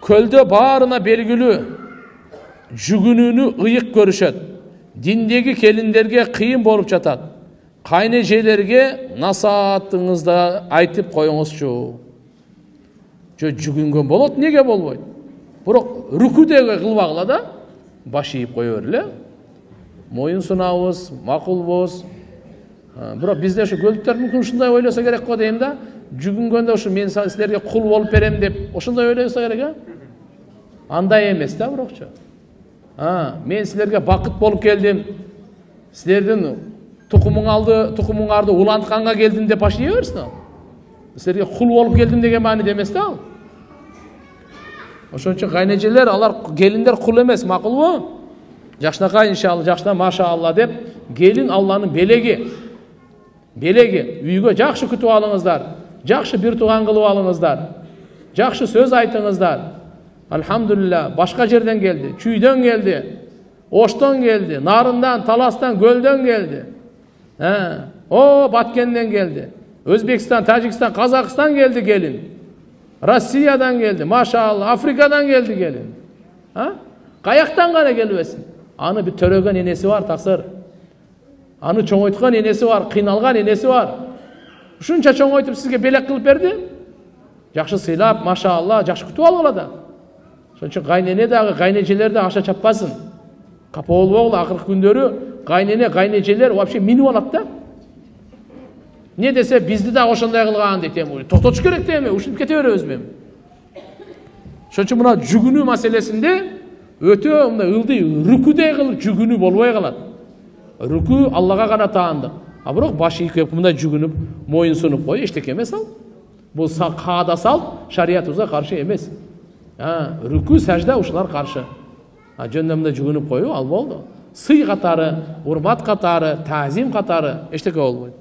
Kölde bаарына белгилүү жүгүнүүнү ыйык көрүшөт. Диндеги келиндерге кыйын болуп жатат. Кайнежелерге насаатыңызды айтып коюңузчу. Жүгүнгөн болот, неге болбойт? Бирок рүкүдөгө кылбагыла да, баш ийип кое берле. Моюн сунабыз, макулбуз. Бирок бизде ушу көлдүктөр мүмкүн ушундай ойлосо керек го дейм да. Жүгүнгөндө ушу мен силерге кул болуп берем деп ошондой ойлосо керек, а? Андай эмес да, бирокчу. Мен силерге бакыт болуп келдим. Силердин тукумуңарды улантканга келдим деп баш ие берсин ал. Силерге кул болуп келдим деген мааниде эмес да ал. Ошон үчүн кайнежелер, алар келиндер кул эмес, макулбу? Жакшынакай иншалла, жакшына машаалла деп, келин Алланын белеги. Үйгө жакшы күтүп алыңыздар. Жакшы бир тууган кылып алыңыздар. Жакшы сөз айтыңыздар. Алхамдулилла, башка жерден келди, чүйдөн келди, Оштон келди, Нарындан, Таластан, Көлдөн келди. Баткенден келди. Өзбекстан, Тажикстан, Казакстан келди келин. Россиядан келди, машаалла, Африкадан келди келин. Каяктан гана келбесин. Аны бир төрөгөн энеси бар, таксыр. Аны чоңойткан энеси бар, кыйналган энеси бар. Ушунча чоңойтуп сизге белек кылып берди. Жакшы сыйлап, машаалла, жакшы күтүп алгыла да. Ошон үчүн кайнене дагы, кайнежелер да аша чаппасын. Капа болбогула, акыркы күндөрү кайнене, кайнежелер вообще минип алат да. Не десе бизди да ошондой кылган дейт. Токтотуш керек да эми, ушинтип кете беребиз эми. Ошон үчүн мына жүгүнүү маселесинде өтө мындай ылдый рүкүдөй кылып жүгүнүү болбой калат. Рүкү Аллага гана таандык. Бирок баш ийип мындай жүгүнүп, моюн сунуп кой, эчтеке эмес ал. Бул каада салт шариятыбызга каршы эмес. Рүкү, сажда ушулар каршы. Жөндөм мындай жүгүнүп коюу ал болду. Сый катары, урмат катары, таазим катары эчтеке болбойт.